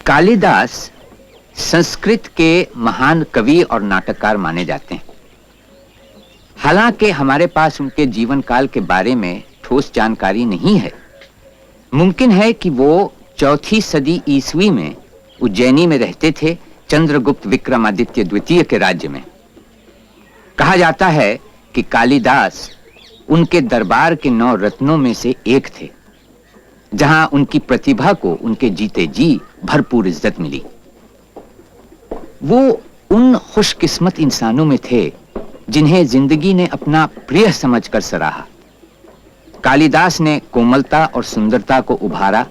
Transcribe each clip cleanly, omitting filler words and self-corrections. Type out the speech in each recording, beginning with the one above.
कालिदास संस्कृत के महान कवि और नाटककार माने जाते हैं। हालांकि हमारे पास उनके जीवन काल के बारे में ठोस जानकारी नहीं है। मुमकिन है कि वो 4वीं सदी ईस्वी में उज्जैनी में रहते थे, चंद्रगुप्त विक्रमादित्य द्वितीय के राज्य में। कहा जाता है कि कालिदास उनके दरबार के 9 रत्नों में से एक थे, जहां उनकी प्रतिभा को उनके जीते जी भरपूर इज्जत मिली। वो उन खुशकिस्मत इंसानों में थे जिन्हें जिंदगी ने अपना प्रिय समझकर सराहा। कालिदास ने कोमलता और सुंदरता को उभारा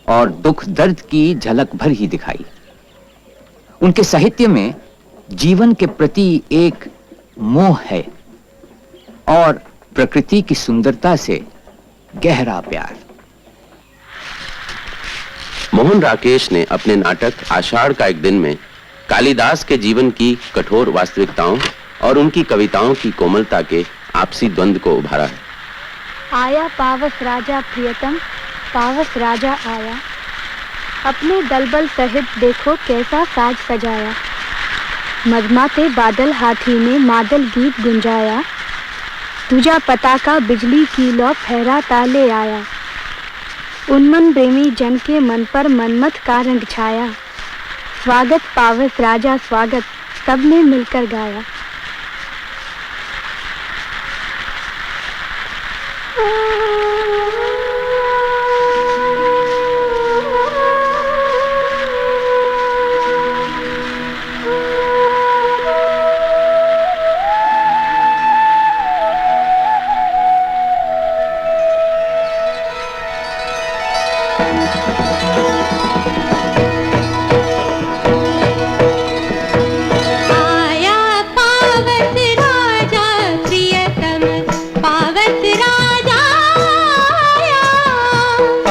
और दुख दर्द की झलक भर ही दिखाई। उनके साहित्य में जीवन के प्रति एक मोह है और प्रकृति की सुंदरता से गहरा प्यार। मोहन राकेश ने अपने नाटक आषाढ़ का एक दिन में कालिदास के जीवन की कठोर वास्तविकताओं और उनकी कविताओं की कोमलता के आपसी द्वंद्व को उभारा है। आया पावस राजा प्रियतम, पावस राजा आया, अपने दलबल सहित देखो कैसा साज सजाया। मधमाते बादल हाथी ने मादल गीत गुंजाया, तुझा पताका बिजली की लौ फहरा ताले आया। उन्मन प्रेमी जन के मन पर मनमत का रंग छाया, स्वागत पावस राजा स्वागत, सबने मिलकर गाया।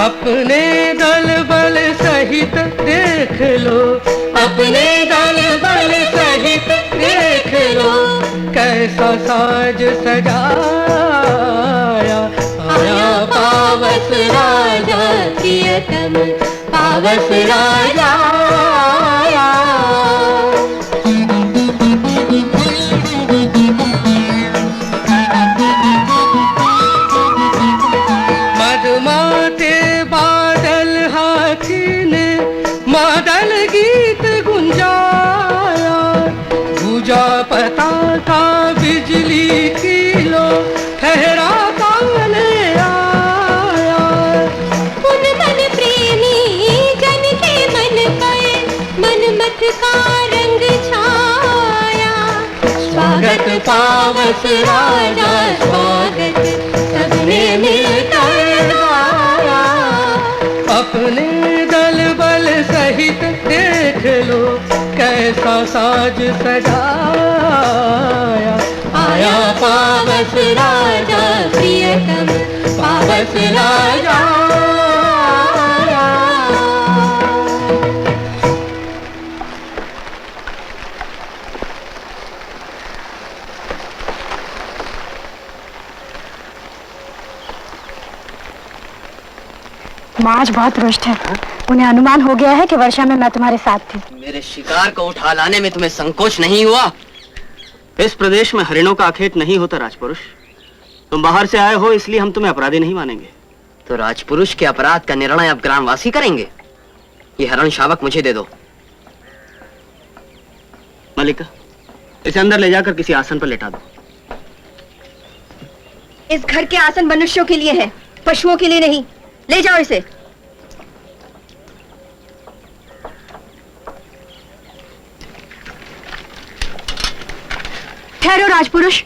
अपने दल बल सहित देख लो, अपने दल बल सहित देख लो, कैसा साज सजाया। आया पावस राजा प्रियतम, पावस राजा आया। मधमाते बादल हाथी ने मादल गीत गुंजाया, भुजा पताका बिजली की लो ठहरा ताले आया। उन मन प्रेमी जन के मन पर मनमत का रंग छाया, स्वागत पावस राजा स्वागत, सबने मिलकर गाया। अपने दल बल सहित देख लो, कैसा साज सजाया। आया पावस राजा प्रियतम, पावस राजा आया। माँ आज बहुत रुष्ट है। उन्हें अनुमान हो गया है कि वर्षा में मैं तुम्हारे साथ थी। मेरे शिकार को उठा लाने में तुम्हें संकोच नहीं हुआ? इस प्रदेश में हरिणों का आखेट नहीं होता राजपुरुष। तुम बाहर से आए हो इसलिए हम तुम्हें अपराधी नहीं मानेंगे। तो राजपुरुष के अपराध का निर्णय अब ग्रामवासी करेंगे। ये हरण शावक मुझे दे दो। मलिका, इसे अंदर ले जाकर किसी आसन पर लेटा दो। इस घर के आसन मनुष्यों के लिए है, पशुओं के लिए नहीं। ले जाओ इसे। ठहरो राजपुरुष।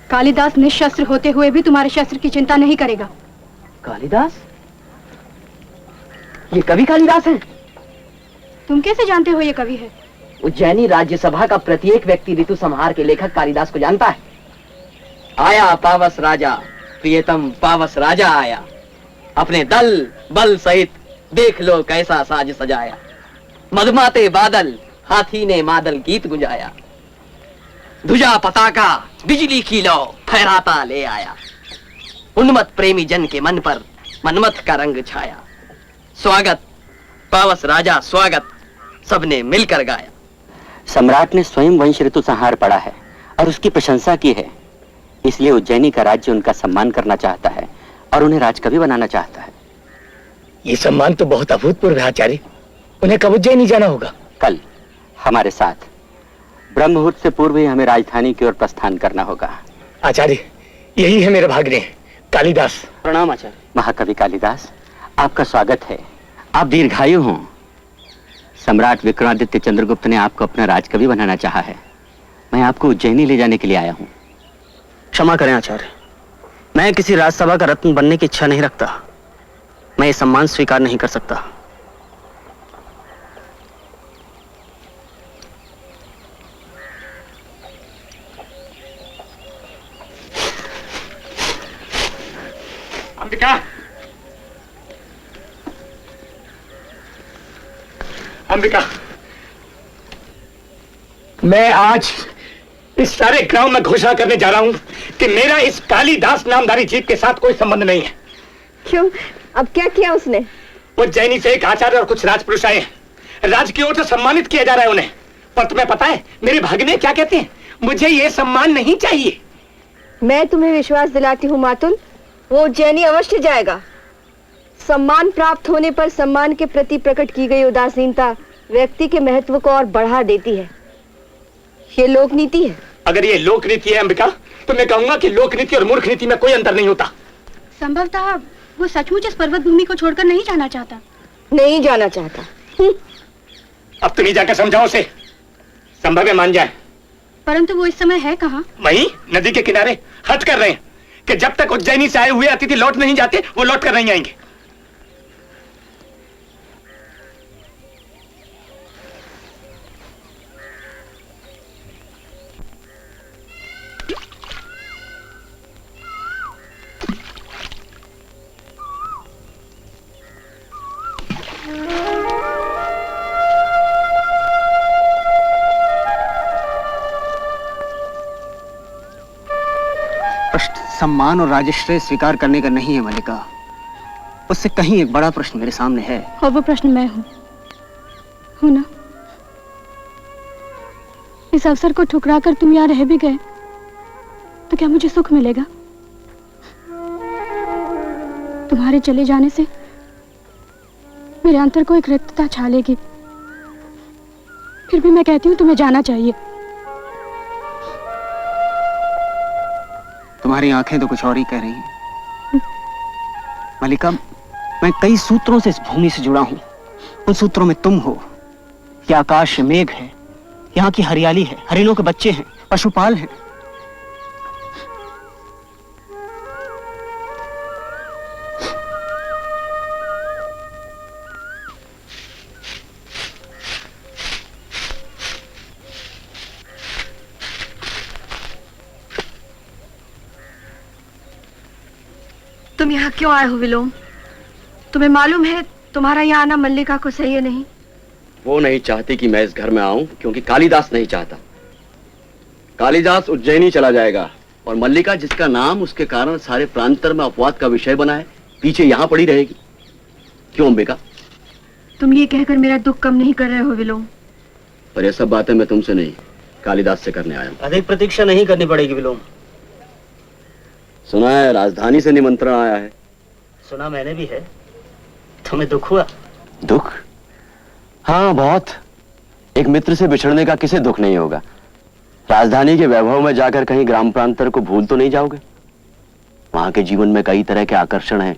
कालिदास निशस्त्र होते हुए भी तुम्हारे शस्त्र की चिंता नहीं करेगा। कालिदास? ये कवि कालिदास है? तुम कैसे जानते हो ये कवि है? उज्जैनी राज्यसभा का प्रत्येक व्यक्ति ऋतु संहार के लेखक कालिदास को जानता है। आया पावस राजा प्रियतम, पावस राजा आया, अपने दल बल सहित देख लो कैसा साज सजाया। मधमाते बादल हाथी ने मादल गीत गुंजाया, ध्वजा पताका बिजली की लो फहराता ले आया। उन्मत्त प्रेमी जन के मन पर मनमत का रंग छाया। स्वागत पावस राजा स्वागत, सबने मिलकर गाया। सम्राट ने स्वयं वंश ऋतु संहार पढ़ा है और उसकी प्रशंसा की है, इसलिए उज्जैनी का राज्य उनका सम्मान करना चाहता है और उन्हें राजकवि बनाना चाहता है। ये सम्मान तो बहुत अभूतपूर्व है आचार्य। उन्हें कब उज्जैनी जाना होगा? कल हमारे साथ। ब्रह्म मुहूर्त से पूर्व ही हमें राजधानी की ओर प्रस्थान करना होगा। आचार्य, यही है मेरे भाग्ने कालिदास। प्रणाम आचार्य। महाकवि कालिदास, आपका स्वागत है। आप दीर्घायु हों। सम्राट विक्रमादित्य चंद्रगुप्त ने आपको अपना राजकवि बनाना चाहा है। मैं आपको उज्जैनी ले जाने के लिए आया हूँ। क्षमा करें आचार्य, मैं किसी राजसभा का रत्न बनने की इच्छा नहीं रखता। मैं ये सम्मान स्वीकार नहीं कर सकता। अंबिका, अंबिका, मैं आज इस सारे ग्राम में घोषणा करने जा रहा हूं कि मेरा इस कालिदास नामधारी जीव के साथ कोई संबंध नहीं है। क्यों? अब क्या किया उसने? उज्जैनी से एक आचार्य और कुछ राजपुरुष आए हैं। राज की ओर से सम्मानित किया जा रहा है उन्हें। पर तुम्हें पता है मेरे भाग्ने क्या कहते हैं? मुझे ये सम्मान नहीं चाहिए। मैं तुम्हें विश्वास दिलाती हूँ मातुल, वो उज्जैनी अवश्य जाएगा। सम्मान प्राप्त होने पर सम्मान के प्रति प्रकट की गई उदासीनता व्यक्ति के महत्व को और बढ़ा देती है। ये लोक नीति है। अगर ये लोक नीति है अंबिका, तो मैं कहूंगा कि लोक नीति और मूर्ख नीति में कोई अंतर नहीं होता। संभवतः वो सचमुच इस पर्वत भूमि को छोड़कर नहीं जाना चाहता। नहीं जाना चाहता। अब तुम ही जाकर समझाओ उसे, संभव है मान जाए। परंतु वो इस समय है कहाँ? वहीं नदी के किनारे हट कर रहे हैं कि जब तक उज्जैनी से आए हुए अतिथि लौट नहीं जाते वो लौट कर नहीं आएंगे। प्रश्न सम्मान और राजश्रेय स्वीकार करने का नहीं है मल्लिका। उससे कहीं एक बड़ा प्रश्न मेरे सामने है। और वो प्रश्न मैं हूँ ना? इस अवसर को ठुकराकर तुम यहाँ रह भी गए तो क्या मुझे सुख मिलेगा? तुम्हारे चले जाने से मेरे अंतर को एक रिक्तता छा लेगी। फिर भी मैं कहती हूँ तुम्हें जाना चाहिए। तुम्हारी आंखें तो कुछ और ही कह रही हैं। मल्लिका, मैं कई सूत्रों से इस भूमि से जुड़ा हूं। उन सूत्रों में तुम हो, यह आकाश मेघ है, यहाँ की हरियाली है, हरिणों के बच्चे हैं, पशुपाल हैं। तुम यहाँ क्यों आए हो विलोम? तुम्हें मालूम है तुम्हारा यहाँ आना मल्लिका को सही है नहीं? वो नहीं चाहती कि मैं इस घर में आऊं क्योंकि कालिदास नहीं चाहता। कालिदास उज्जैनी चला जाएगा और मल्लिका, जिसका नाम उसके कारण सारे प्रांतर में अपवाद का विषय बना है, पीछे यहाँ पड़ी रहेगी। क्यों अंबिका? तुम ये कहकर मेरा दुख कम नहीं कर रहे हो विलोम। पर ये सब बातें मैं तुमसे नहीं, कालिदास से करने आया हूं। अधिक प्रतीक्षा नहीं करनी पड़ेगी विलोम। सुना है राजधानी से निमंत्रण आया है। सुना मैंने भी है। तुम्हें दुख हुआ? दुख? हाँ, बहुत। एक मित्र से बिछड़ने का किसे दुख नहीं होगा। राजधानी के वैभव में जाकर कहीं ग्राम प्रांतर को भूल तो नहीं जाओगे? वहां के जीवन में कई तरह के आकर्षण हैं,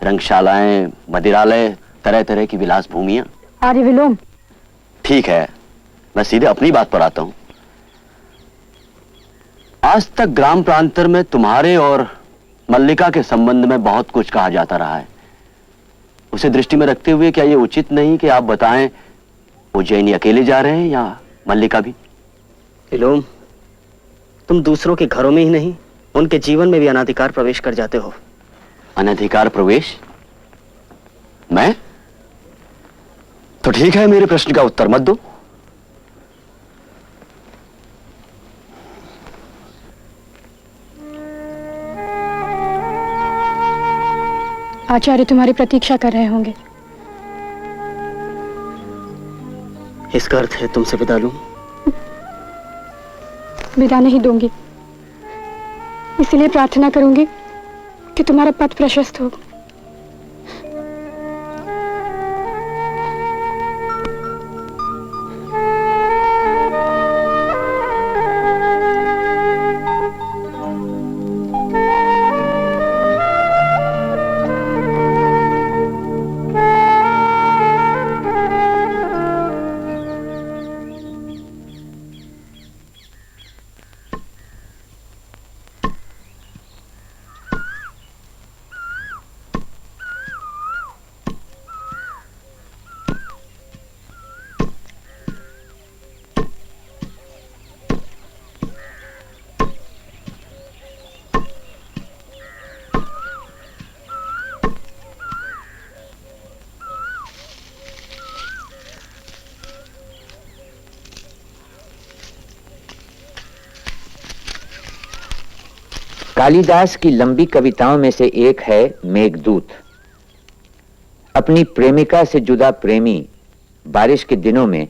रंगशालाएं, मदिरालय, तरह तरह की विलास भूमियां। अरे विलोम, ठीक है, मैं सीधे अपनी बात पर आता हूं। आज तक ग्राम प्रांतर में तुम्हारे और मल्लिका के संबंध में बहुत कुछ कहा जाता रहा है। उसे दृष्टि में रखते हुए क्या यह उचित नहीं कि आप बताएं, उज्जैनी अकेले जा रहे हैं या मल्लिका भी? विलोम, तुम दूसरों के घरों में ही नहीं, उनके जीवन में भी अनाधिकार प्रवेश कर जाते हो। अनधिकार प्रवेश? मैं? तो ठीक है, मेरे प्रश्न का उत्तर मत दो। आचार्य तुम्हारी प्रतीक्षा कर रहे होंगे। इसका अर्थ है तुमसे विदा लूं? विदा नहीं दूंगी, इसलिए प्रार्थना करूंगी कि तुम्हारा पथ प्रशस्त हो। कालिदास की लंबी कविताओं में से एक है मेघदूत। अपनी प्रेमिका से जुदा प्रेमी बारिश के दिनों में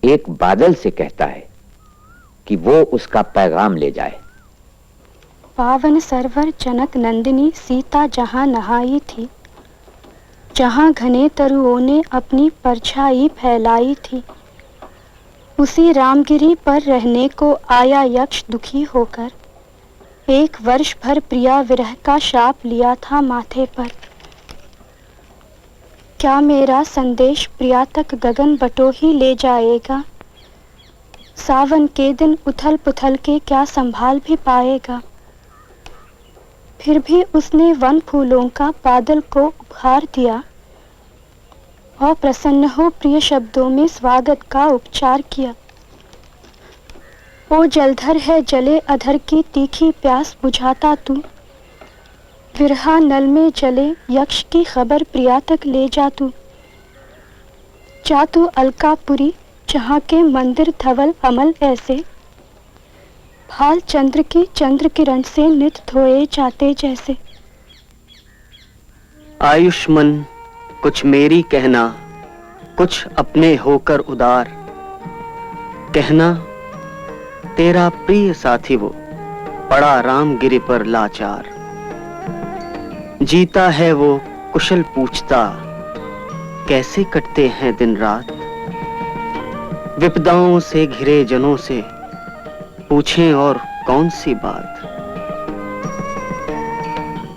एक बादल से कहता है कि वो उसका पैगाम ले जाए। पावन सरवर जनक नंदिनी सीता जहां नहाई थी, जहां घने तरुओं ने अपनी परछाई फैलाई थी, उसी रामगिरी पर रहने को आया यक्ष दुखी होकर, एक वर्ष भर प्रिया विरह का शाप लिया था माथे पर। क्या मेरा संदेश प्रिया तक गगन बटो ही ले जाएगा? सावन के दिन उथल पुथल के क्या संभाल भी पाएगा? फिर भी उसने वन फूलों का बादल को उपहार दिया और प्रसन्न हो प्रिय शब्दों में स्वागत का उपचार किया। ओ जलधर है जले अधर की तीखी प्यास बुझाता तू, विरहा नल में जले यक्ष की खबर प्रिया तक ले जा तू। जा तू अलकापुरी जहाँ के मंदिर धवल अमल ऐसे, भाल चंद्र की चंद्र किरण से नित धोए जाते जैसे। आयुष्मन कुछ मेरी कहना, कुछ अपने होकर उदार, कहना तेरा प्रिय साथी वो पड़ा रामगिरी पर लाचार। जीता है वो कुशल पूछता, कैसे कटते हैं दिन रात, विपदाओं से घिरे जनों से पूछें और कौन सी बात।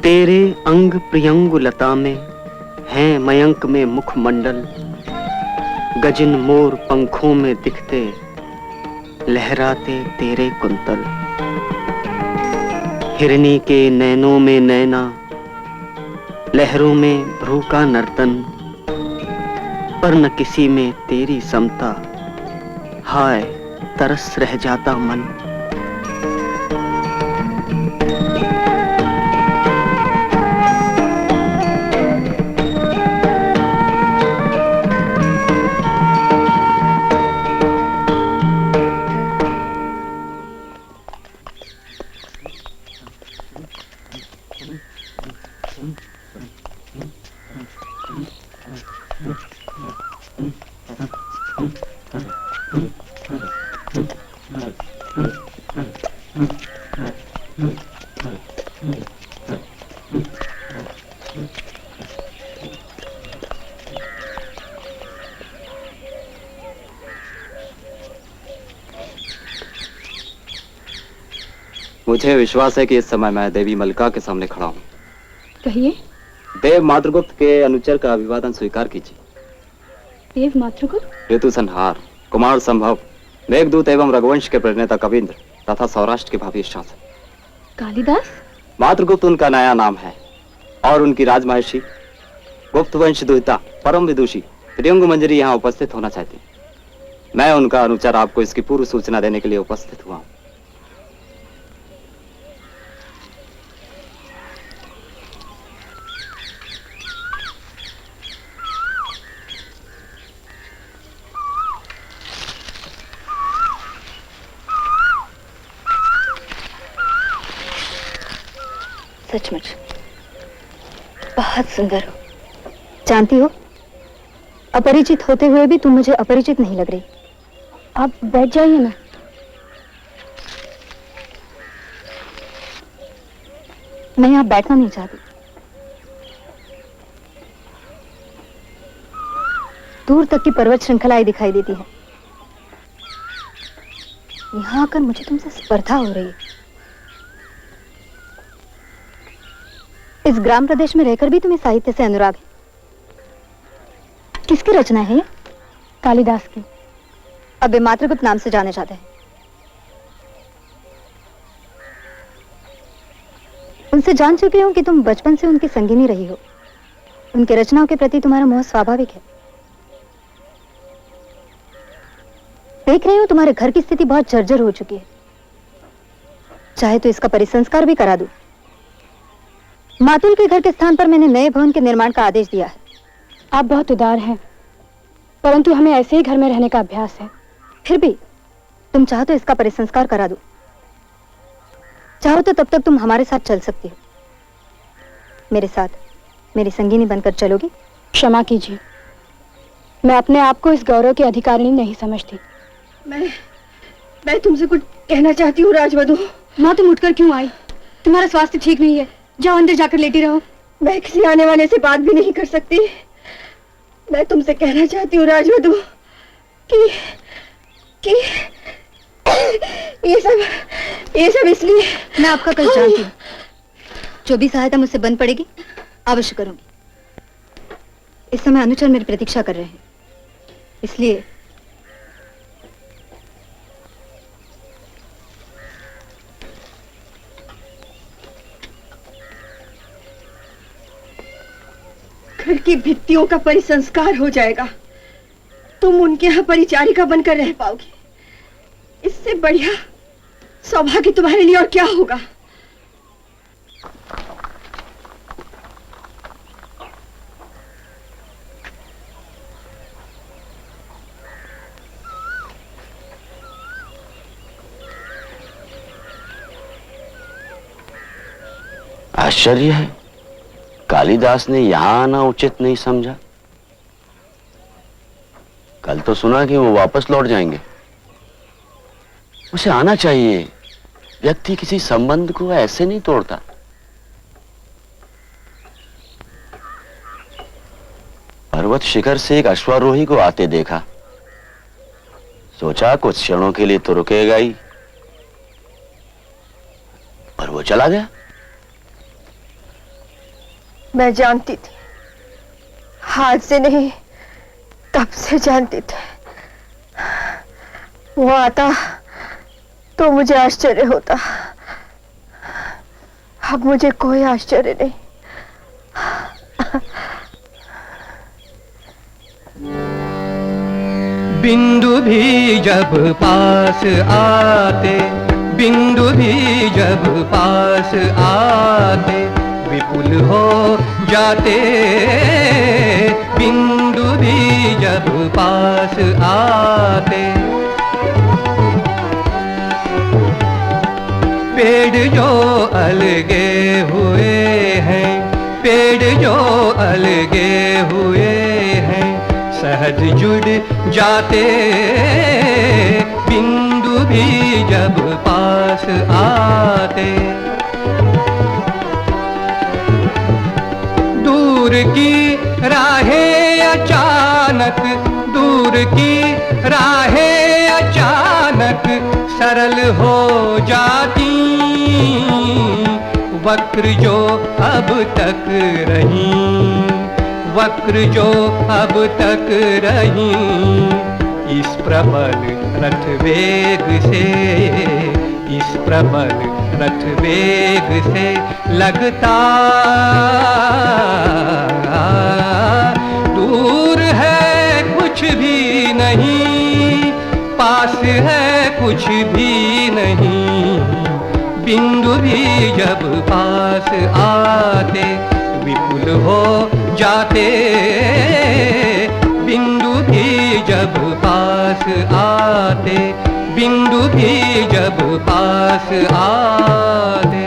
तेरे अंग प्रियंगु लता में हैं मयंक में मुखमंडल, गजिन मोर पंखों में दिखते लहराते तेरे कुंतल। हिरनी के नैनों में नैना, लहरों में भ्रू का नर्तन, पर न किसी में तेरी समता, हाय तरस रह जाता मन। मुझे विश्वास है कि इस समय मैं देवी मल्लिका के सामने खड़ा हूँ। कहिए। देव मातृगुप्त के अनुचर का अभिवादन स्वीकार कीजिए। देव मातृगुप्त? ऋतु संहार, कुमार संभव, मेघदूत एवं रघुवंश के प्रणेता कविंद्र तथा सौराष्ट्र के भावी शासक कालिदास। मातृगुप्त उनका नया नाम है और उनकी राजमहर्षि गुप्त वंश दुहिता परम विदुषी त्रियंगु मंजरी यहाँ उपस्थित होना चाहती। मैं उनका अनुचर आपको इसकी पूर्व सूचना देने के लिए उपस्थित हुआ हूँ। सचमुच बहुत सुंदर हो। जानती हो, अपरिचित होते हुए भी तुम मुझे अपरिचित नहीं लग रही। आप बैठ जाइए ना। मैं यहाँ बैठना नहीं चाहती। दूर तक की पर्वत श्रृंखलाएं दिखाई देती है। यहाँ आकर मुझे तुमसे स्पर्धा हो रही है। इस ग्राम प्रदेश में रहकर भी तुम्हें साहित्य से अनुराग है। किसकी रचना है ये? कालिदास की। अब वे मात्रगुप्त नाम से जाने जाते हैं। उनसे जान चुकी हूं कि तुम बचपन से उनकी संगिनी रही हो। उनके रचनाओं के प्रति तुम्हारा मोह स्वाभाविक है। देख रही हूं तुम्हारे घर की स्थिति बहुत जर्जर हो चुकी है। चाहे तो इसका परिसंस्कार भी करा दूं। मातुल के घर के स्थान पर मैंने नए भवन के निर्माण का आदेश दिया है। आप बहुत उदार हैं, परंतु हमें ऐसे ही घर में रहने का अभ्यास है। फिर भी तुम चाहो तो इसका परिसंस्कार करा दो। चाहो तो तब तक तुम हमारे साथ चल सकती हो। मेरे साथ मेरी संगिनी बनकर चलोगी? क्षमा कीजिए, मैं अपने आप को इस गौरव की अधिकारिणी नहीं समझती। मैं तुमसे कुछ कहना चाहती हूँ राजवधु। माँ, तुम उठकर क्यों आई? तुम्हारा स्वास्थ्य ठीक नहीं है। जाओ अंदर जाकर लेटी रहो। मैं किसी आने वाले से बात भी नहीं कर सकती। मैं तुमसे कहना चाहती हूँ राजवधु कि ये सब इसलिए। मैं आपका कल जानती हूँ। जो भी सहायता मुझसे बन पड़ेगी अवश्य करूंगी। इस समय अनुचर मेरी प्रतीक्षा कर रहे हैं, इसलिए घर की भित्तियों का परिसंस्कार हो जाएगा। तुम उनके यहाँ परिचारिका बनकर रह पाओगी। इससे बढ़िया सौभाग्य तुम्हारे लिए और क्या होगा। आश्चर्य है, कालिदास ने यहां आना उचित नहीं समझा। कल तो सुना कि वो वापस लौट जाएंगे। उसे आना चाहिए। व्यक्ति किसी संबंध को ऐसे नहीं तोड़ता। पर्वत शिखर से एक अश्वारोही को आते देखा। सोचा कुछ क्षणों के लिए तो रुकेगा ही, पर वो चला गया। मैं जानती थी, हाथ से नहीं कब से जानती थी। वो आता तो मुझे आश्चर्य होता। अब मुझे कोई आश्चर्य नहीं। बिंदु भी जब पास आते, बिंदु भी जब पास आते, विपुल हो जाते। बिंदु भी जब पास आते, पेड़ जो अलगे हुए हैं, पेड़ जो अलगे हुए हैं, सहज जुड़ जाते। बिंदु भी जब पास आते, दूर की राहें अचानक, दूर की राहें अचानक सरल हो जाती। वक्र जो अब तक रही, वक्र जो अब तक रही, इस प्रबल रथ वेग से, इस प्रबल रथ वेग से लगता। दूर है कुछ भी नहीं, पास है कुछ भी नहीं। बिंदु भी जब पास आते, विपुल हो जाते। बिंदु भी जब पास आते, बिंदु भी जब पास आते।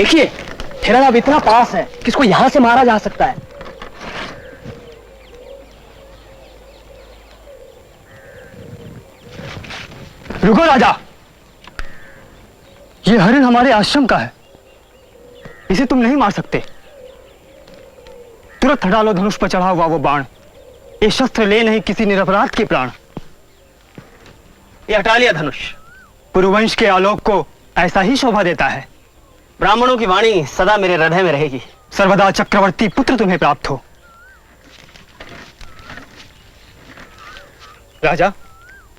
देखिए हिरण अब इतना पास है कि इसको यहां से मारा जा सकता है। रुको राजा, ये हरिण हमारे आश्रम का है, इसे तुम नहीं मार सकते। तुरंत हटा लो धनुष पर चढ़ा हुआ वो बाण। ये शस्त्र ले नहीं किसी निरपराध के प्राण। ये हटा लिया धनुष। पुरुवंश के आलोक को ऐसा ही शोभा देता है। ब्राह्मणों की वाणी सदा मेरे हृदय में रहेगी। सर्वदा चक्रवर्ती पुत्र तुम्हें प्राप्त हो। राजा,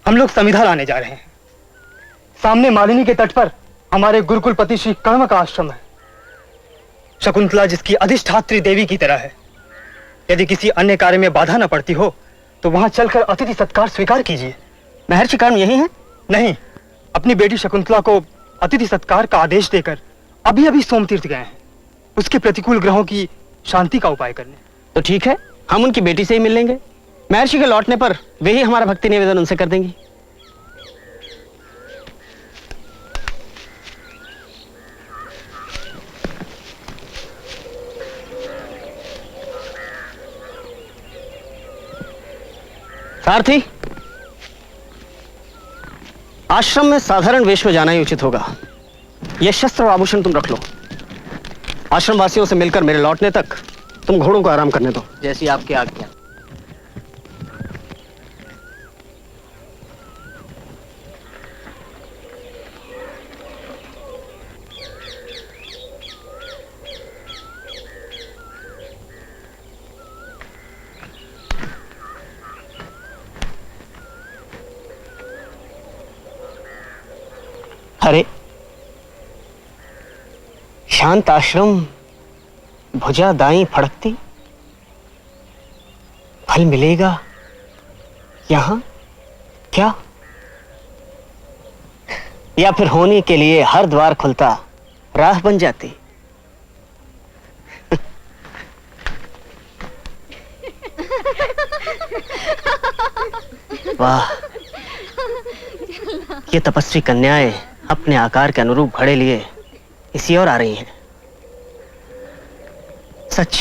हम लोग समिधा लाने जा रहे हैं। सामने मालिनी के तट पर हमारे गुरुकुलपति श्री कण्व का आश्रम है। शकुंतला जिसकी अधिष्ठात्री देवी की तरह है। यदि किसी अन्य कार्य में बाधा न पड़ती हो तो वहां चलकर अतिथि सत्कार स्वीकार कीजिए। महर्षि कण्व यही है? नहीं, अपनी बेटी शकुंतला को अतिथि सत्कार का आदेश देकर अभी अभी सोमतीर्थ गए हैं, उसके प्रतिकूल ग्रहों की शांति का उपाय करने। तो ठीक है, हम उनकी बेटी से ही मिल लेंगे। महर्षि के लौटने पर वे ही हमारा भक्ति निवेदन उनसे कर देंगी। सारथी, आश्रम में साधारण वेश में जाना ही उचित होगा। यह शस्त्र और आभूषण तुम रख लो। आश्रम वासियों से मिलकर मेरे लौटने तक तुम घोड़ों को आराम करने दो। जैसी आपकी आज्ञा। अरे शांत आश्रम, भुजा दाई फड़कती, फल मिलेगा यहां क्या? या फिर होने के लिए हर द्वार खुलता राह बन जाती। वाह, ये तपस्वी कन्याएं अपने आकार के अनुरूप घड़े लिए इसी ओर आ रही हैं। सच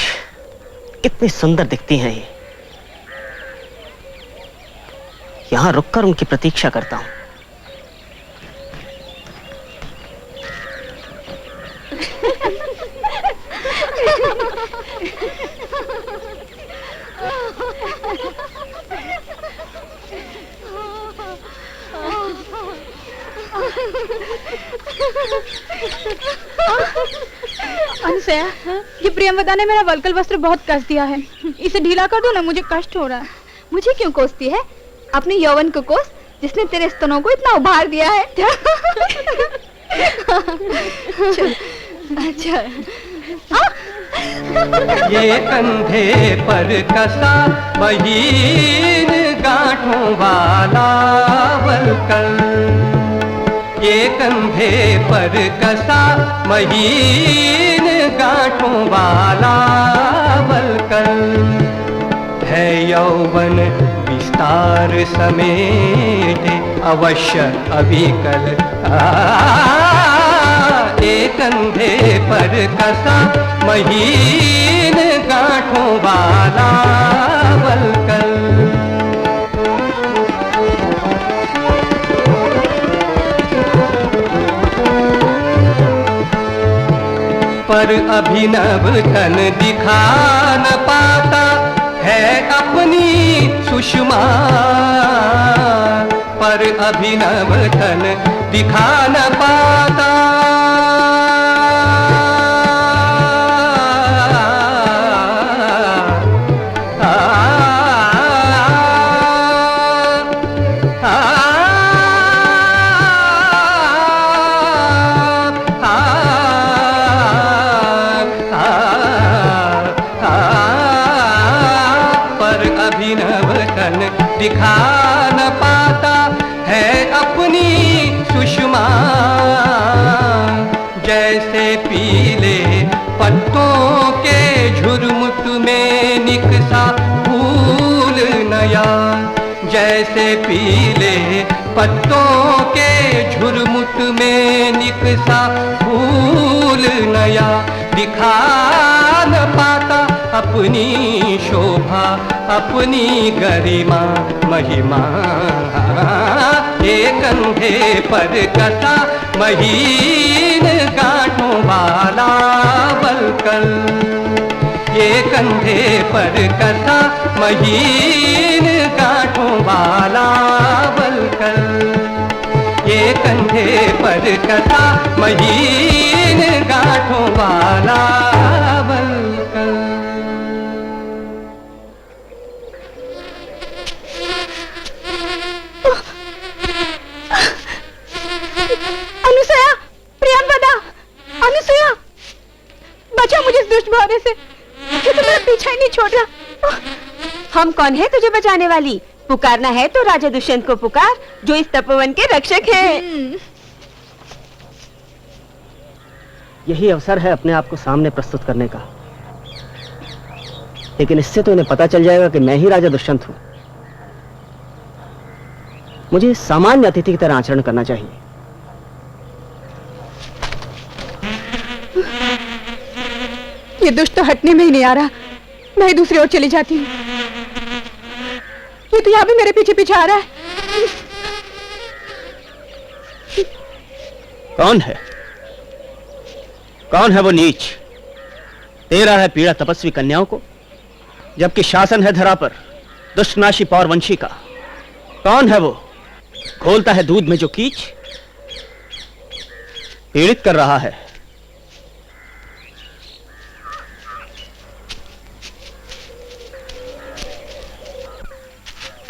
कितनी सुंदर दिखती हैं ये। यहां रुककर उनकी प्रतीक्षा करता हूं। अनुसया, ये प्रियंवदा ने मेरा वल्कल वस्त्र बहुत कस दिया है। इसे ढीला कर दो ना, मुझे कष्ट हो रहा है। मुझे क्यों कोसती है? अपने यौवन को कोस, जिसने तेरे स्तनों को इतना उभार दिया है। अच्छा। ये कंधे पर कसा महीन गांठों वाला वल्कल, ये कंधे पर कसा महीन गांठों वाला वल्कल, है यौवन विस्तार समेटे अवश्य अविकल। एक कंधे पर कसा महीन गांठों वाला वल्कल, पर अभिनव तन दिखा न पाता है अपनी सुषमा, पर अभिनव तन दिखा न पाता। दिखा न पाता है अपनी सुषमा, जैसे पीले पत्तों के झुरमुट में निकसा फूल नया, जैसे पीले पत्तों के झुरमुट में निकसा फूल नया दिखा न पाता अपनी शोभा अपनी गरिमा महिमा। ये कंधे पर कसा महीन गांठों वाला बलकल, ये कंधे पर कसा महीन गांठों वाला बलकल, ये कंधे पर कसा महीन गांठों वाला बलकल। अनुसया, प्रियंवदा, अनुसया, बचा मुझे इस दुष्ट भौरे से। ये तो मेरा पीछा ही नहीं छोड़ रहा। हम कौन है तुझे बचाने वाली? पुकारना है तो राजा दुष्यंत को पुकार, जो इस तपोवन के रक्षक हैं। यही अवसर है अपने आप को सामने प्रस्तुत करने का, लेकिन इससे तो इन्हें पता चल जाएगा कि मैं ही राजा दुष्यंत हूं। मुझे सामान्य अतिथि की तरह आचरण करना चाहिए। ये दुष्ट तो हटने में ही नहीं आ रहा। मैं ही दूसरी ओर चली जाती हूँ। ये तो यहाँ भी मेरे पीछे पीछे आ रहा है। कौन है? कौन है वो नीच? दे रहा है पीड़ा तपस्वी कन्याओं को, जबकि शासन है धरा पर दुष्टनाशी पौरवंशी का। कौन है वो? खोलता है दूध में जो कीच, पीड़ित कर रहा है।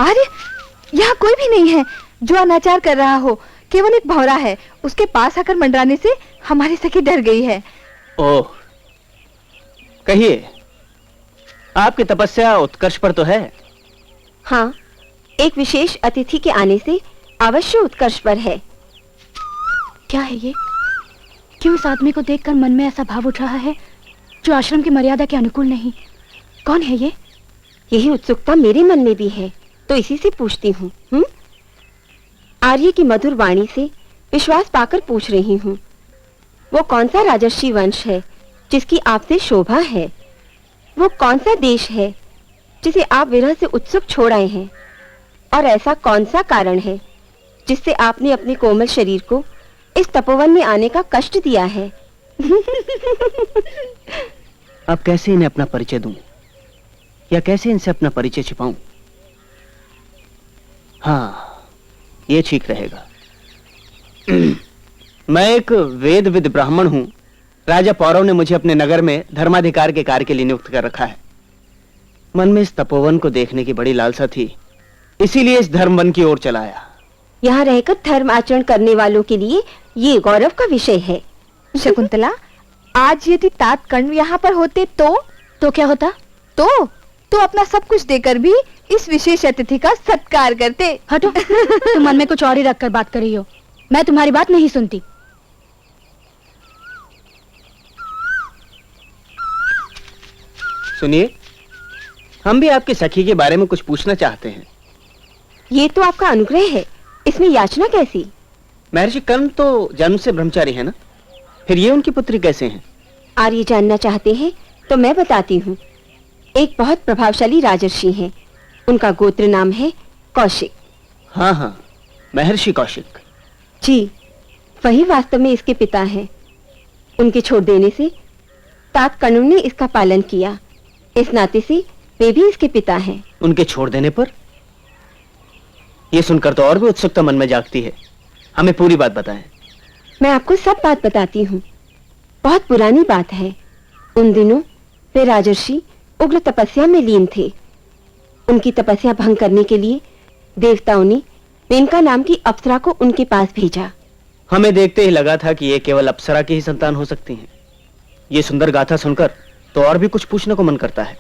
अरे यहाँ कोई भी नहीं है जो अनाचार कर रहा हो। केवल एक भौरा है, उसके पास आकर मंडराने से हमारी सखी डर गई है। ओह, कहिए, आपकी तपस्या उत्कर्ष पर तो है? हाँ, एक विशेष अतिथि के आने से अवश्य उत्कर्ष पर है। क्या है ये? क्यों इस आदमी को देखकर मन में ऐसा भाव उठ रहा है जो आश्रम की मर्यादा के अनुकूल नहीं? कौन है ये? यही उत्सुकता मेरे मन में भी है, तो इसी से पूछती हूँ। आर्य की मधुर वाणी से विश्वास पाकर पूछ रही हूँ, वो कौन सा राजर्षि वंश है जिसकी आपसे शोभा है? वो कौन सा देश है जिसे आप विरह से उत्सुक छोड़ आए हैं? और ऐसा कौन सा कारण है जिससे आपने अपने कोमल शरीर को इस तपोवन में आने का कष्ट दिया है? अब कैसे इन्हें अपना परिचय दूं, या कैसे इनसे अपना परिचय छिपाऊं? हाँ, ये ठीक रहेगा। मैं एक वेदविद ब्राह्मण हूं। राजा पौरव ने मुझे अपने नगर में धर्माधिकार के कार्य के लिए नियुक्त कर रखा है। मन में इस तपोवन को देखने की बड़ी लालसा थी, इसीलिए इस धर्मवन की ओर चला आया। यहाँ रहकर धर्म आचरण करने वालों के लिए ये गौरव का विषय है। शकुंतला, आज यदि तात कर्ण यहाँ पर होते तो क्या होता? तो अपना सब कुछ देकर भी इस विशेष अतिथि का सत्कार करते। हटो, तुम मन में कुछ और ही रखकर बात कर रही हो। मैं तुम्हारी बात नहीं सुनती। सुनिए, हम भी आपकी सखी के बारे में कुछ पूछना चाहते हैं। ये तो आपका अनुग्रह है, इसमें याचना कैसी? महर्षि कर्ण तो जन्म से ब्रह्मचारी है ना, फिर ये उनकी पुत्री कैसे हैं? आर्य जानना चाहते हैं तो मैं बताती हूँ। एक बहुत प्रभावशाली राजर्षि हैं, उनका गोत्र नाम है कौशिक। हाँ हाँ, महर्षि कौशिक। जी, वही वास्तव में इसके पिता हैं। उनके छोड़ देने से तात कर्ण ने इसका पालन किया, इस नाते से वे भी इसके पिता हैं। उनके छोड़ देने पर? यह सुनकर तो और भी उत्सुकता मन में जागती है। हमें पूरी बात बताएं। मैं आपको सब बात बताती हूँ। बहुत पुरानी बात है। उन दिनों वे राजर्षि उग्र तपस्या में लीन थे। उनकी तपस्या भंग करने के लिए देवताओं ने मेनका नाम की अप्सरा को उनके पास भेजा। हमें देखते ही लगा था कि ये केवल अप्सरा की ही संतान हो सकती हैं। ये सुंदर गाथा सुनकर तो और भी कुछ पूछने को मन करता है।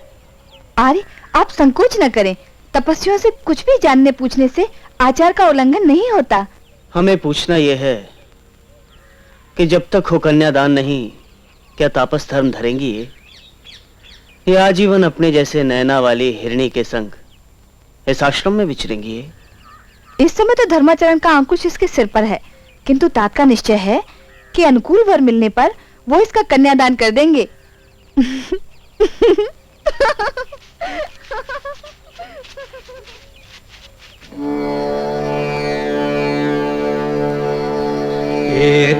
अरे, आप संकोच न करें। तपस्वियों से कुछ भी जानने पूछने से आचार का उल्लंघन नहीं होता। हमें पूछना यह है कि जब तक हो कन्यादान नहीं, क्या तापस धर्म धरेंगी ये आजीवन अपने जैसे नैना वाली हिरणी के संग इस आश्रम में विचरेंगी? इस समय तो धर्माचरण का अंकुश इसके सिर पर है, किंतु तात का निश्चय है कि अनुकूल वर मिलने पर वो इसका कन्यादान कर देंगे।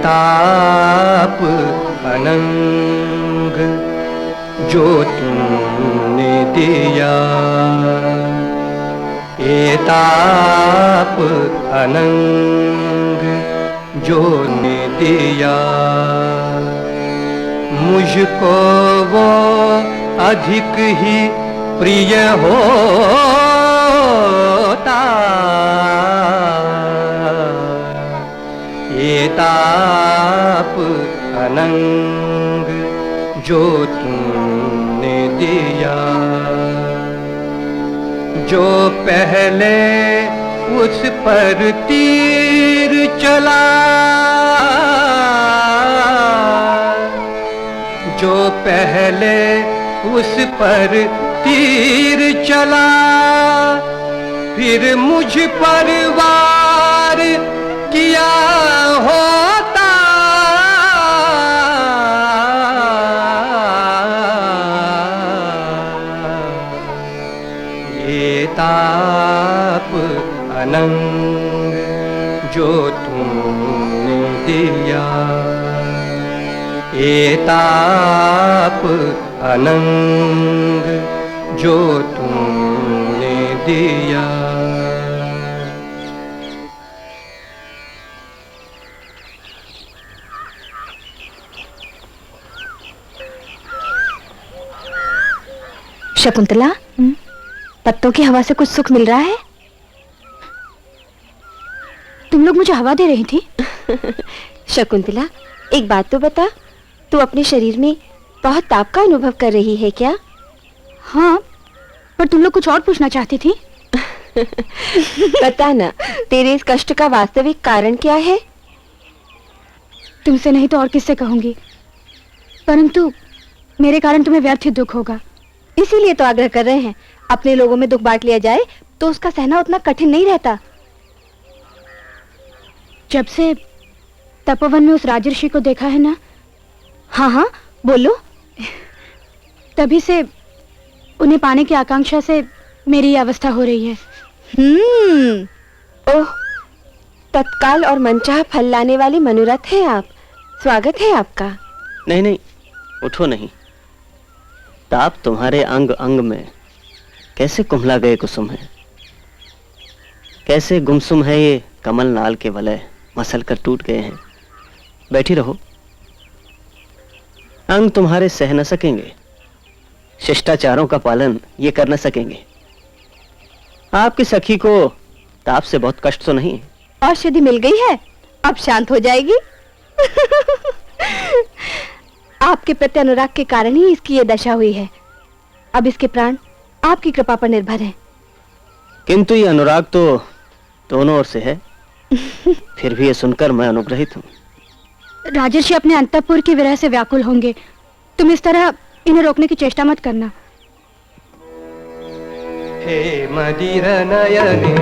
ताप अनंग जो तुमने दिया, ताप अनंग जो ने दिया, मुझको वो अधिक ही प्रिय होता। ताप अनंग जो तुमने दिया, जो पहले उस पर तीर चला, जो पहले उस पर तीर चला, फिर मुझ पर वार किया होता। ये ताप अनंग जो तुमने दिया, ये ताप अनंग जो तुमने दिया। शकुंतला, पत्तों की हवा से कुछ सुख मिल रहा है? तुम लोग मुझे हवा दे रही थी? शकुंतला, एक बात तो बता, तू अपने शरीर में बहुत ताप का अनुभव कर रही है क्या? हाँ, पर तुम लोग कुछ और पूछना चाहती थी। बता ना, तेरे इस कष्ट का वास्तविक कारण क्या है? तुमसे नहीं तो और किससे कहूंगी, परंतु मेरे कारण तुम्हें व्यर्थ ही दुख होगा। इसीलिए तो आग्रह कर रहे हैं, अपने लोगों में दुख बांट लिया जाए तो उसका सहना उतना कठिन नहीं रहता। जब से तपोवन में उस राजर्षि को देखा है ना, हाँ हाँ बोलो। तभी से उन्हें पाने की आकांक्षा से मेरी अवस्था हो रही है। ओह, तत्काल और मनचाहा फल लाने वाले मनोरथ हैं आप। स्वागत है आपका। नहीं नहीं, उठो नहीं। ताप तुम्हारे अंग अंग में कैसे कुम्हला गए कुसुम है, कैसे गुमसुम है ये कमल नाल के वलय, मसल कर टूट गए हैं। बैठी रहो, अंग तुम्हारे सह न सकेंगे, शिष्टाचारों का पालन ये कर न सकेंगे। आपकी सखी को ताप से बहुत कष्ट तो नहीं? औषधि मिल गई है, अब शांत हो जाएगी। आपके प्रति अनुराग के कारण ही इसकी ये दशा हुई है। अब इसके प्राण आपकी कृपा पर निर्भर हैं। किंतु ये अनुराग तो दोनों ओर से है। फिर भी ये सुनकर मैं अनुग्रहित हूँ। राजर्षि अपने अंतःपुर की विरह से व्याकुल होंगे, तुम इस तरह इन्हें रोकने की चेष्टा मत करना। हे मदिर नयने,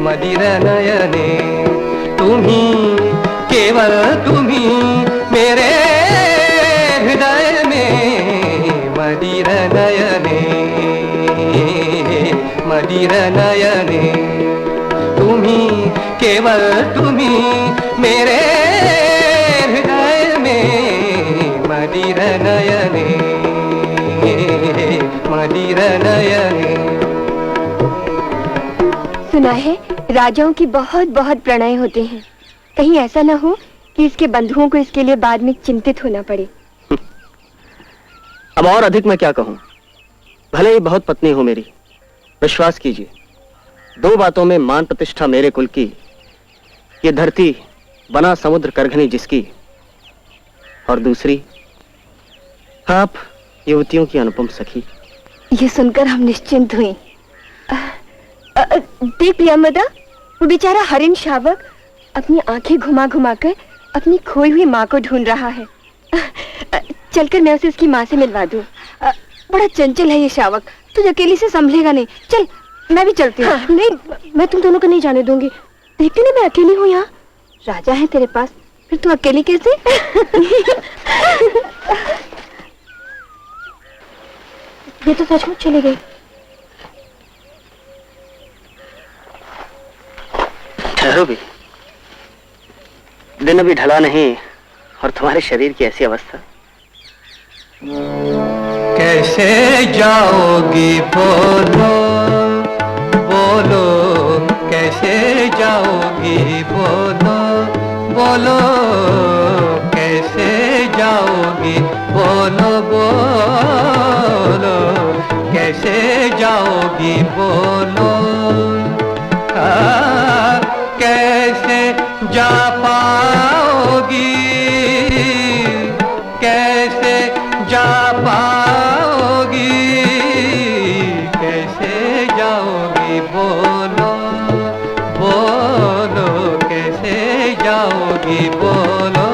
मदिर नयने, तुम्ही केवल तुम्ही मेरे हृदय में। मदिर नयने, मदिर नयने, तुम्ही केवल तुम्ही मेरे हृदय में। मदिर नयने, मदिर नयने। सुना है राजाओं की बहुत बहुत प्रणय होते हैं, कहीं ऐसा न हो कि इसके बंधुओं को इसके लिए बाद में चिंतित होना पड़े। अब और अधिक मैं क्या कहूं, भले ही बहुत पत्नी हो मेरी, विश्वास कीजिए, दो बातों में मान प्रतिष्ठा मेरे कुल की, ये धरती बना समुद्र करघनी जिसकी, और दूसरी आप युवतियों की अनुपम सखी। ये सुनकर हम निश्चिंत हुए। देख प्रियमदा, वो बेचारा हरिण शावक अपनी आंखें घुमा घुमा कर अपनी खोई हुई माँ को ढूंढ रहा है। चलकर मैं उसे उसकी माँ से मिलवा दूं। बड़ा चंचल है ये शावक, तुझ अकेली से संभलेगा नहीं। चल मैं भी चलती हूँ। नहीं, मैं तुम दोनों को नहीं जाने दूंगी। देखती नहीं मैं अकेली हूँ यहाँ। राजा है तेरे पास, फिर तू अकेली कैसे? ये तो सचमुच चली गई। ठहरो भी, दिन अभी ढला नहीं और तुम्हारे शरीर की ऐसी अवस्था। कैसे जाओगी बोलो बोलो, कैसे जाओगी बोलो बोलो, कैसे जाओगी बोलो बोलो, कैसे जाओगी बोलो, कैसे जा पाओगी, कैसे जा पाओगी, कैसे जाओगी बोलो बोलो, कैसे जाओगी बोलो।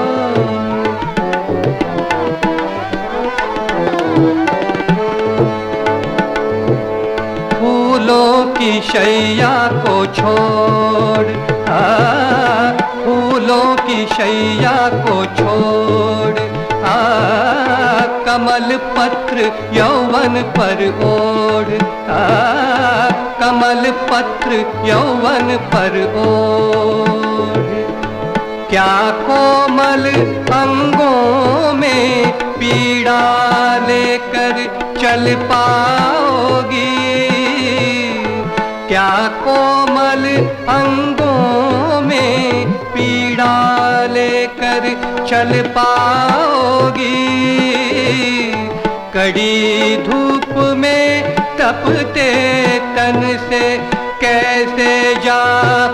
फूलों की शैया को छोड़, फूलों की शैया को छोड़, कमल पत्र यौवन पर ओढ़, कमल पत्र यौवन पर ओढ़, क्या कोमल अंगों में पीड़ा लेकर चल पाओगी, क्या कोमल अंगों में पीड़ा लेकर चल पाओगी, कड़ी धूप में तपते तन से कैसे जा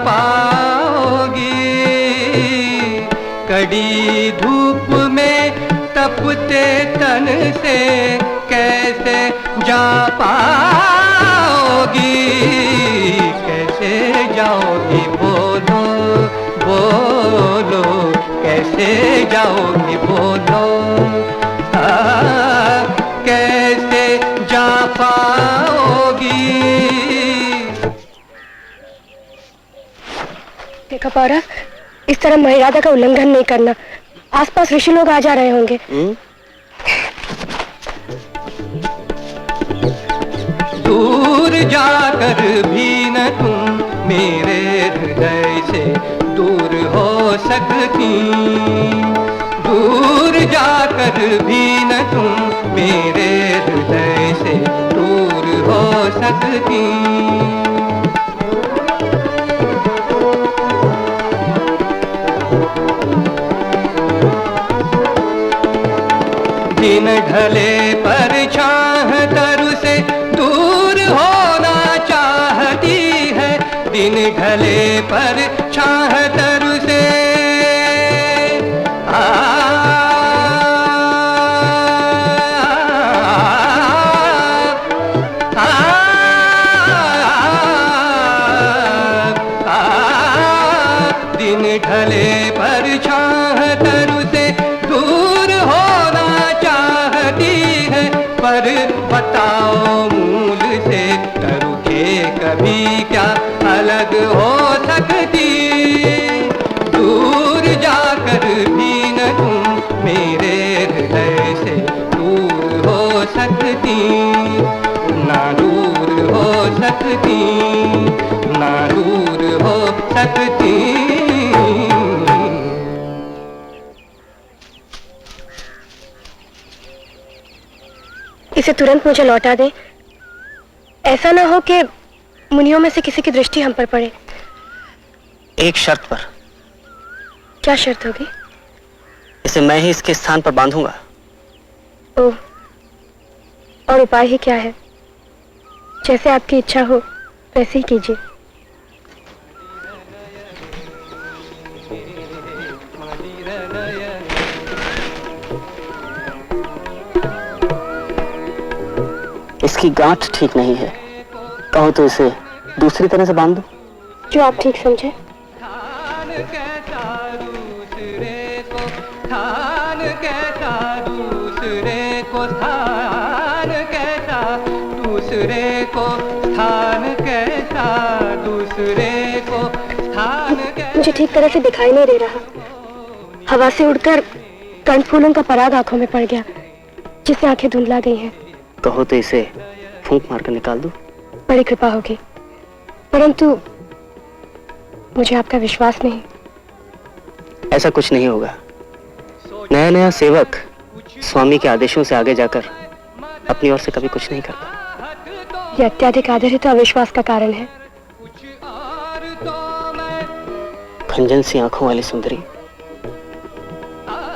पाओगी, कड़ी धूप में तपते तन से कैसे जा पाओगी, कैसे जाओगी बोलो बोलो, कैसे जाओगी बोलो, कैसे जा पाओगी। देखा पौरा, इस तरह मर्यादा का उल्लंघन नहीं करना। आसपास ऋषि लोग आ जा रहे होंगे। दूर जाकर भी न तुम मेरे हृदय से दूर हो सकती, दूर जाकर भी न तुम मेरे हृदय से दूर हो सकती। दिन ढले पर छाह तरु से दूर होना चाहती है, दिन ढले पर छाह तरु से दिन ढले पर छाह तरु से दूर होना चाहती है, पर बताओ मूल से तरु के कभी क्या अलग हो सकती, दूर जाकर भी न तुम मेरे हृदय से दूर हो सकती, ना दूर हो सकती, ना दूर हो सकती। इसे तुरंत मुझे लौटा दें। ऐसा ना हो कि मुनियों में से किसी की दृष्टि हम पर पड़े। एक शर्त पर। क्या शर्त होगी? इसे मैं ही इसके स्थान पर बांधूंगा। ओह, और उपाय ही क्या है? जैसे आपकी इच्छा हो वैसे ही कीजिए। इसकी गांठ ठीक नहीं है, कहो तो इसे दूसरी तरह से बांध दो। जो आप ठीक समझे। स्थान कैसा दूसरे को, स्थान कैसा दूसरे को, स्थान कैसा दूसरे को, स्थान कैसा दूसरे को स्थान मुझे ठीक तरह से दिखाई नहीं दे रहा। हवा से उड़कर कर्णफूलों का पराग आंखों में पड़ गया, जिससे आंखें धुंधला गई हैं। कहो तो इसे फूंक मारकर निकाल दूं? बड़ी कृपा होगी, परंतु मुझे आपका विश्वास नहीं। ऐसा कुछ नहीं होगा। नया नया सेवक स्वामी के आदेशों से आगे जाकर अपनी ओर से कभी कुछ नहीं करता। यह अत्यधिक आदर ही तो अविश्वास का कारण है। खंजन सी आंखों वाली सुंदरी,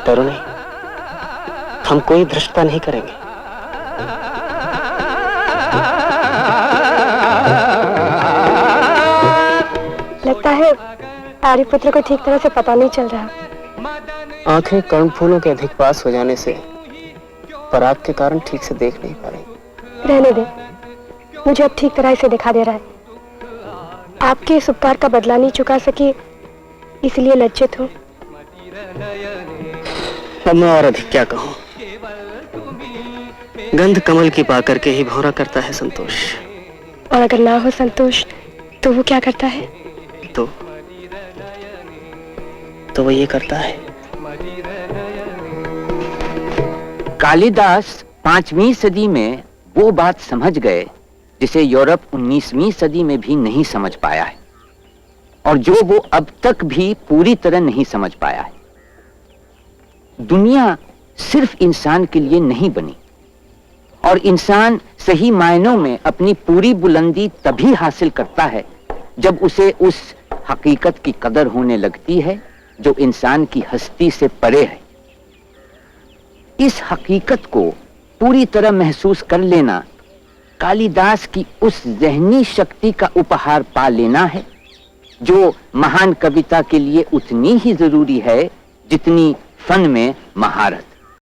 डरो नहीं, हम कोई धृष्टता नहीं करेंगे। लगता है आर्यपुत्र को ठीक तरह से पता नहीं चल रहा। आंखें कर्णफूलों के अधिक पास हो जाने से पराग के कारण ठीक से देख नहीं पा रही। रहने दे, मुझे अब ठीक तरह से दिखा दे रहा है। आपके इस उपकार का बदला नहीं चुका सकी, इसलिए लज्जित हूँ। अब मैं और अधिक क्या कहूँ। गंध कमल की पाकर के ही भौरा करता है संतोष। और अगर ना हो संतोष तो वो क्या करता है? तो वो ये करता है। कालिदास 5वीं सदी में वो बात समझ गए जिसे यूरोप 19वीं सदी में भी नहीं समझ पाया है, और जो वो अब तक भी पूरी तरह नहीं समझ पाया है। दुनिया सिर्फ इंसान के लिए नहीं बनी, और इंसान सही मायनों में अपनी पूरी बुलंदी तभी हासिल करता है जब उसे उस हकीकत की कदर होने लगती है जो इंसान की हस्ती से परे है। इस हकीकत को पूरी तरह महसूस कर लेना कालिदास की उस ज़हनी शक्ति का उपहार पा लेना है जो महान कविता के लिए उतनी ही जरूरी है जितनी फन में महारत।